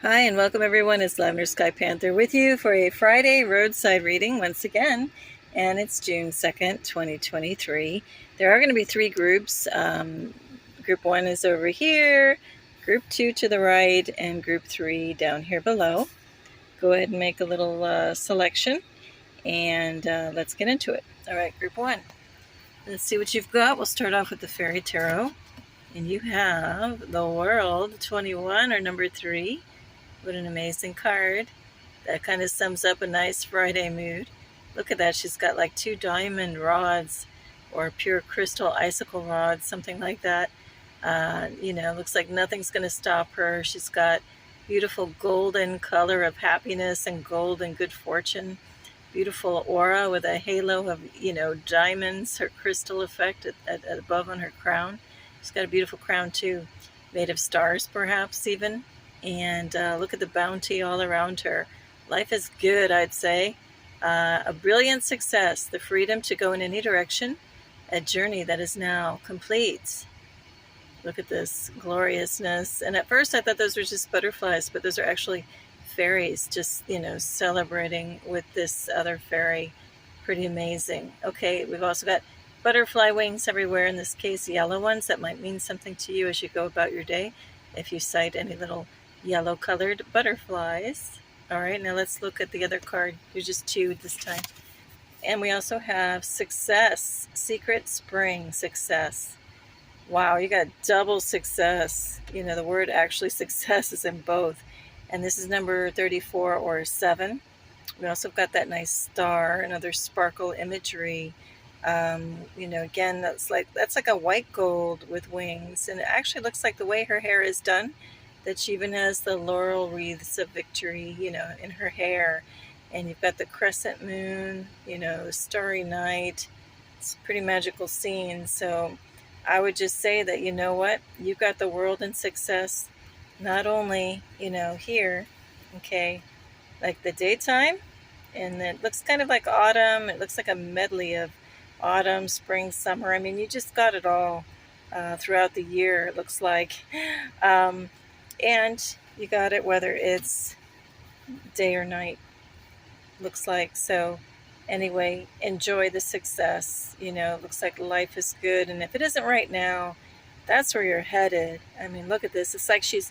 Hi and welcome everyone. It's Lavender Sky Panther with you for a Friday roadside reading once again, and it's June 2nd, 2023. There are going to be three groups. Group 1 is over here, Group 2 to the right, and Group 3 down here below. Go ahead and make a little selection, and let's get into it. All right, Group 1. Let's see what you've got. We'll start off with the Fairy Tarot, and you have the World 21 or number 3. What an amazing card. That kind of sums up a nice Friday mood. Look at that. She's got like 2 diamond rods or pure crystal icicle rods, something like that. Looks like nothing's going to stop her. She's got beautiful golden color of happiness and gold and good fortune. Beautiful aura with a halo of, diamonds, her crystal effect at above on her crown. She's got a beautiful crown too, made of stars perhaps even. And look at the bounty all around her. Life is good, I'd say. A brilliant success, the freedom to go in any direction, a journey that is now complete. Look at this gloriousness. And at first I thought those were just butterflies, but those are actually fairies just, celebrating with this other fairy. Pretty amazing. Okay, we've also got butterfly wings everywhere, in this case yellow ones. That might mean something to you as you go about your day if you sight any little yellow colored butterflies. All right, now let's look at the other card. There's just 2 this time. And we also have success, secret spring success. Wow, you got double success. The word actually success is in both. And this is number 34 or 7. We also got that nice star, another sparkle imagery. Again, that's like a white gold with wings. And it actually looks like the way her hair is done, that she even has the laurel wreaths of victory, in her hair. And you've got the crescent moon, the starry night. It's a pretty magical scene. So I would just say that, you've got the world in success, not only, here, okay, like the daytime, and it looks kind of like autumn. It looks like a medley of autumn, spring, summer. I mean, you just got it all throughout the year, it looks like. And you got it whether it's day or night, looks like. So anyway, enjoy the success. It looks like life is good. And if it isn't right now, that's where you're headed. I mean, look at this. It's like she's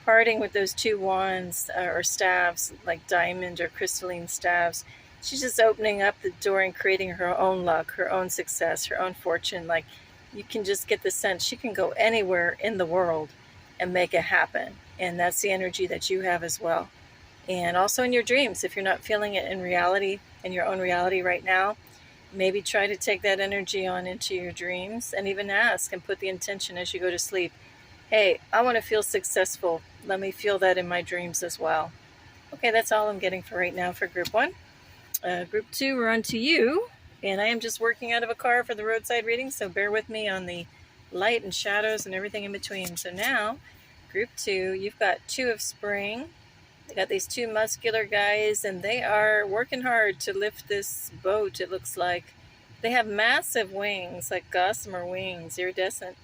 parting with those 2 wands or staves, like diamond or crystalline staves. She's just opening up the door and creating her own luck, her own success, her own fortune. Like, you can just get the sense she can go anywhere in the world and make it happen. And that's the energy that you have as well. And also in your dreams, if you're not feeling it in reality, in your own reality right now, maybe try to take that energy on into your dreams, and even ask and put the intention as you go to sleep, hey, I want to feel successful. Let me feel that in my dreams as well. Okay, that's all I'm getting for right now for Group 1. Group 2, we're on to you. And I am just working out of a car for the roadside reading, so bear with me on the light and shadows and everything in between. So now, Group 2, you've got 2 of spring. They got these 2 muscular guys, and they are working hard to lift this boat, it looks like. They have massive wings, like gossamer wings, iridescent.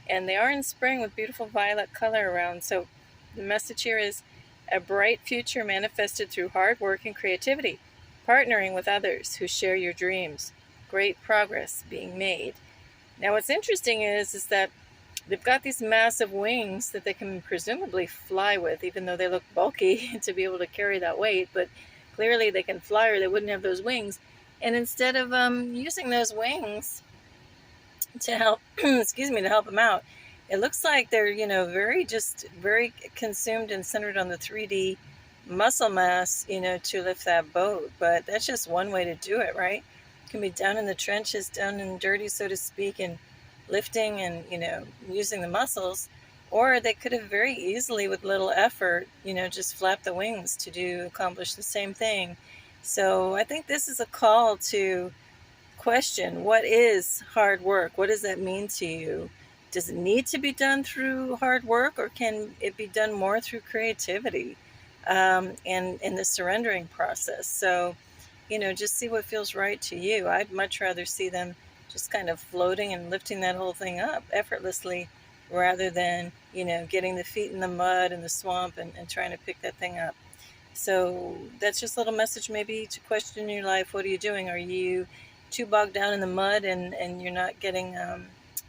And they are in spring with beautiful violet color around. So the message here is a bright future manifested through hard work and creativity, partnering with others who share your dreams. Great progress being made. Now what's interesting is that they've got these massive wings that they can presumably fly with, even though they look bulky to be able to carry that weight. But clearly they can fly, or they wouldn't have those wings. And instead of using those wings to help, to help them out, it looks like they're, very consumed and centered on the 3D muscle mass, to lift that boat. But that's just one way to do it, right? Can be down in the trenches, down and dirty, so to speak, and lifting and, using the muscles. Or they could have very easily, with little effort, just flapped the wings to accomplish the same thing. So I think this is a call to question, what is hard work? What does that mean to you? Does it need to be done through hard work, or can it be done more through creativity and in the surrendering process? So, just see what feels right to you. I'd much rather see them just kind of floating and lifting that whole thing up effortlessly, rather than getting the feet in the mud and the swamp and trying to pick that thing up. So that's just a little message maybe to question your life. What are you doing? Are you too bogged down in the mud and you're not getting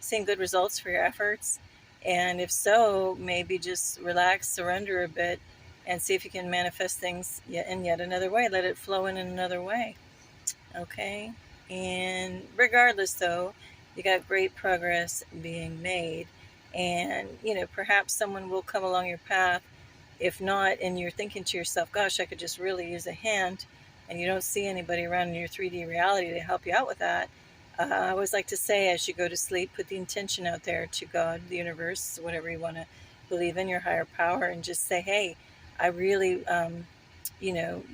seeing good results for your efforts? And if so, maybe just relax, surrender a bit, and see if you can manifest things in yet another way. Let it flow in another way. Okay? And regardless, though, you got great progress being made. And, perhaps someone will come along your path. If not, and you're thinking to yourself, gosh, I could just really use a hand, and you don't see anybody around in your 3D reality to help you out with that, I always like to say, as you go to sleep, put the intention out there to God, the universe, whatever you want to believe in, your higher power, and just say, hey, I really,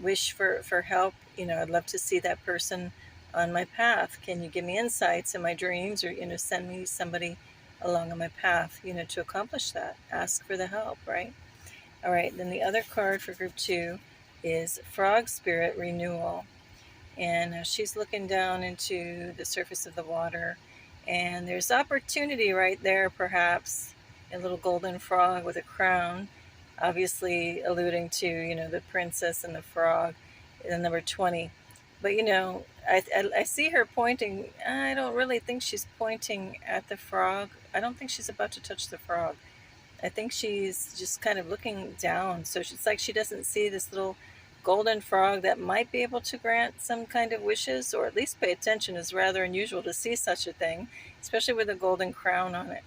wish for help. I'd love to see that person on my path. Can you give me insights in my dreams, or, send me somebody along on my path, to accomplish that? Ask for the help, right? All right, then the other card for group 2 is Frog Spirit Renewal. And she's looking down into the surface of the water, and there's opportunity right there, perhaps a little golden frog with a crown, obviously alluding to the princess and the frog, the number 20. But I see her pointing. I don't really think she's pointing at the frog. I don't think she's about to touch the frog. I think she's just kind of looking down. So it's like she doesn't see this little golden frog that might be able to grant some kind of wishes, or at least pay attention. Is rather unusual to see such a thing, especially with a golden crown on it.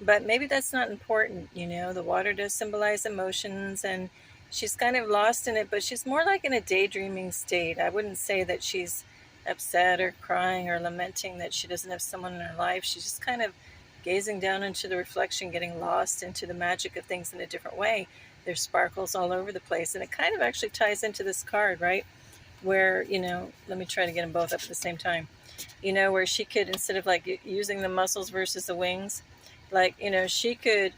But maybe that's not important. The water does symbolize emotions, and she's kind of lost in it, but she's more like in a daydreaming state. I wouldn't say that she's upset or crying or lamenting that she doesn't have someone in her life. She's just kind of gazing down into the reflection, getting lost into the magic of things in a different way. There's sparkles all over the place, and it kind of actually ties into this card, right? Where, let me try to get them both up at the same time. Where she could, instead of like using the muscles versus the wings, like, she could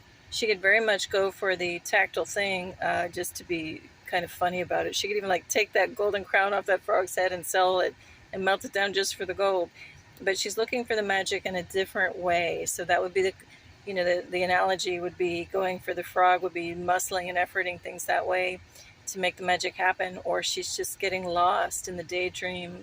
very much go for the tactile thing, just to be kind of funny about it. She could even like take that golden crown off that frog's head and sell it and melt it down just for the gold. But she's looking for the magic in a different way. So that would be the analogy would be going for the frog would be muscling and efforting things that way to make the magic happen. Or she's just getting lost in the daydream,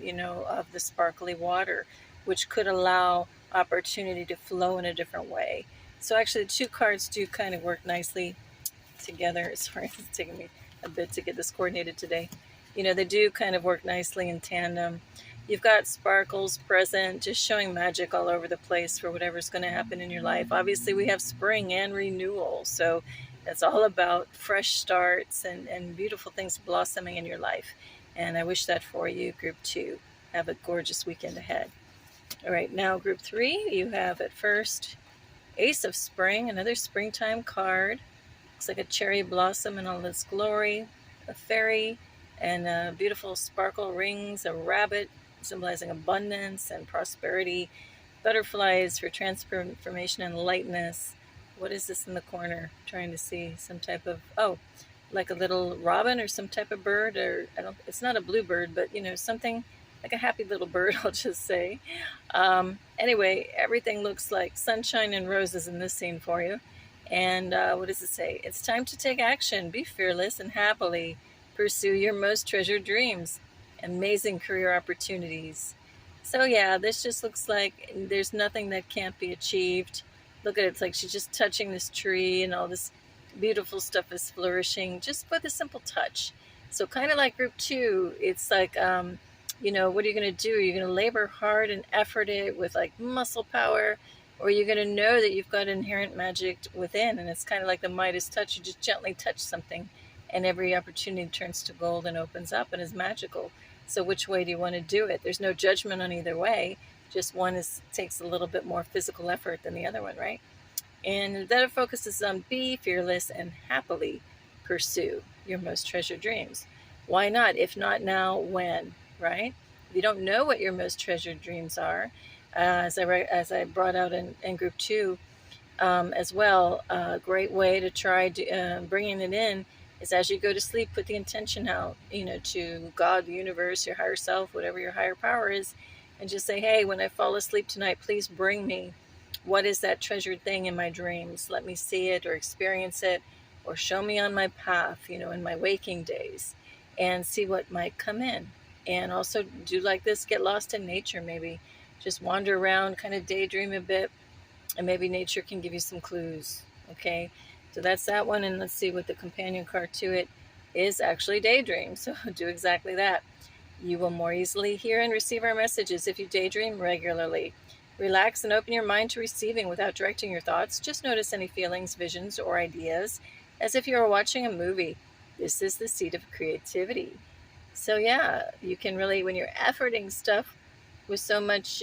of the sparkly water, which could allow opportunity to flow in a different way. So actually the two cards do kind of work nicely together. Sorry, it's taking me a bit to get this coordinated today. They do kind of work nicely in tandem. You've got sparkles present, just showing magic all over the place for whatever's going to happen in your life. Obviously, we have spring and renewal, so that's all about fresh starts and beautiful things blossoming in your life. And I wish that for you, Group 2. Have a gorgeous weekend ahead. All right, now Group 3, you have at first Ace of Spring, another springtime card. Looks like a cherry blossom in all its glory, a fairy, and beautiful sparkle rings, a rabbit, symbolizing abundance and prosperity, butterflies for transformation and lightness. What is this in the corner? I'm trying to see some type of, like a little robin or some type of bird, or it's not a bluebird, but something like a happy little bird, I'll just say. Anyway, everything looks like sunshine and roses in this scene for you. And what does it say? It's time to take action. Be fearless and happily pursue your most treasured dreams. Amazing career opportunities. So yeah, this just looks like there's nothing that can't be achieved. Look at it, it's like she's just touching this tree and all this beautiful stuff is flourishing just with a simple touch. So kind of like Group 2, it's like, what are you going to do? You're going to labor hard and effort it with like muscle power, or you're going to know that you've got inherent magic within, and it's kind of like the Midas touch. You just gently touch something and every opportunity turns to gold and opens up and is magical. So which way do you want to do it? There's no judgment on either way. Just one takes a little bit more physical effort than the other one, right? And that focuses on be fearless and happily pursue your most treasured dreams. Why not? If not now, when, right? If you don't know what your most treasured dreams are, as I brought out in Group 2 as well, a great way to try bringing it in is as you go to sleep, put the intention out, to God, the universe, your higher self, whatever your higher power is, and just say, hey, when I fall asleep tonight, please bring me What is that treasured thing in my dreams? Let me see it or experience it, or show me on my path, in my waking days, and see what might come in. And also do like this, get lost in nature, maybe just wander around, kind of daydream a bit, and maybe nature can give you some clues. Okay, so that's that one. And let's see what the companion card to it is actually daydream. So do exactly that. You will more easily hear and receive our messages if you daydream regularly. Relax and open your mind to receiving without directing your thoughts. Just notice any feelings, visions, or ideas as if you were watching a movie. This is the seed of creativity. So yeah, you can really, when you're efforting stuff with so much,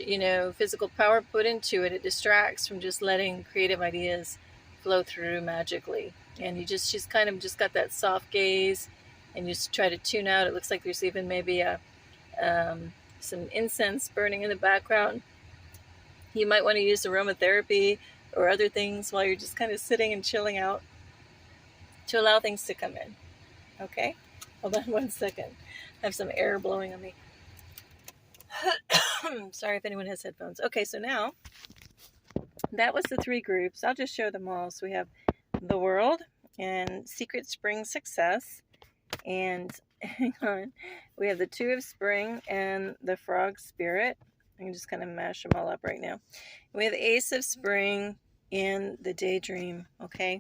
physical power put into it, it distracts from just letting creative ideas flow through magically. And she's kind of just got that soft gaze, and you just try to tune out. It looks like there's even maybe some incense burning in the background. You might want to use aromatherapy or other things while you're just kind of sitting and chilling out to allow things to come in. Okay? Hold on one second. I have some air blowing on me. Sorry if anyone has headphones. Okay, so now that was the 3 groups. I'll just show them all. So we have the world and secret spring success. And hang on, we have the 2 of spring and the frog spirit. I can just kind of mash them all up right now. We have ace of spring and the daydream. Okay,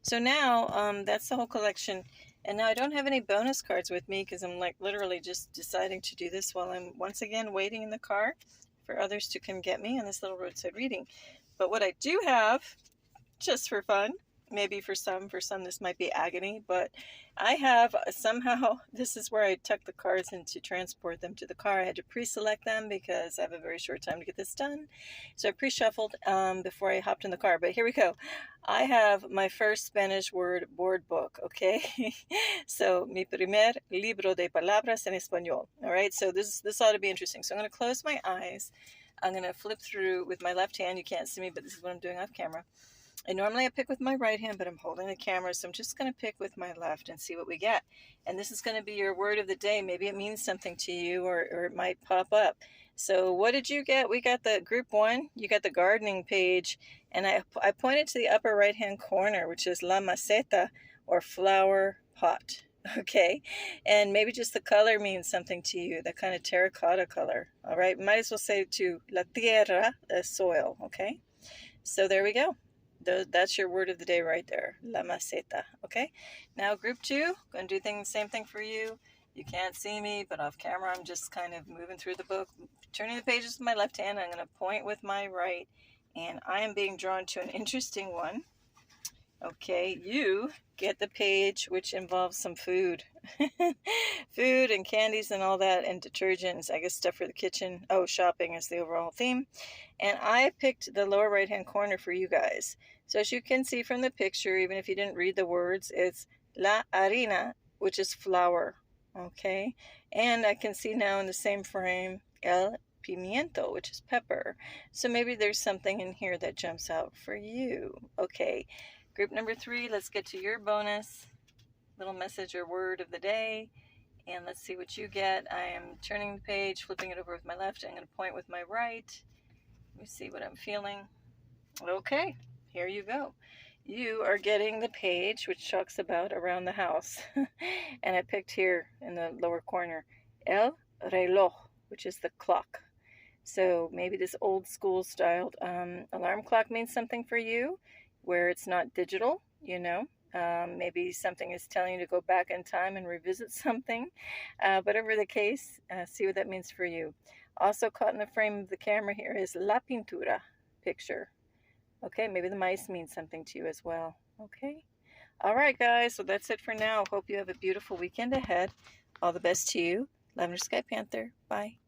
so now that's the whole collection. And now I don't have any bonus cards with me because I'm like literally just deciding to do this while I'm once again waiting in the car for others to come get me on this little roadside reading. But what I do have, just for fun, maybe for some this might be agony, but I have somehow, this is where I tuck the cards in to transport them to the car. I had to pre-select them because I have a very short time to get this done. So I pre-shuffled before I hopped in the car, but here we go. I have my first Spanish word board book, okay? So, mi primer libro de palabras en español. All right, so this ought to be interesting. So I'm going to close my eyes. I'm going to flip through with my left hand. You can't see me, but this is what I'm doing off camera. And normally I pick with my right hand, but I'm holding the camera, so I'm just going to pick with my left and see what we get. And this is going to be your word of the day. Maybe it means something to you, or it might pop up. So what did you get? We got the group 1. You got the gardening page, and I pointed to the upper right-hand corner, which is la maceta, or flower pot. Okay, and maybe just the color means something to you, that kind of terracotta color. All right, might as well say to la tierra, soil. Okay, so there we go. That's your word of the day right there, la maceta. Okay, now group 2, going to do same thing for you. You can't see me, but off camera I'm just kind of moving through the book, turning the pages with my left hand. I'm going to point with my right, and I am being drawn to an interesting one. Okay, you get the page which involves some food. Food and candies and all that, and detergents, I guess stuff for the kitchen. Oh, shopping is the overall theme. And I picked the lower right hand corner for you guys. So as you can see from the picture, even if you didn't read the words, it's la harina, which is flour. Okay, and I can see now in the same frame el pimiento, which is pepper. So maybe there's something in here that jumps out for you. Okay, group number 3, let's get to your bonus little message or word of the day, and let's see what you get. I am turning the page, flipping it over with my left. I'm going to point with my right. Let me see what I'm feeling. Okay, here you go. You are getting the page which talks about around the house. And I picked here in the lower corner, el reloj, which is the clock. So maybe this old school styled alarm clock means something for you, where it's not digital, maybe something is telling you to go back in time and revisit something. Whatever the case, see what that means for you. Also caught in the frame of the camera here is la pintura picture. Okay, maybe the mice mean something to you as well. Okay. All right, guys. So that's it for now. Hope you have a beautiful weekend ahead. All the best to you. Lavender Sky Panther. Bye.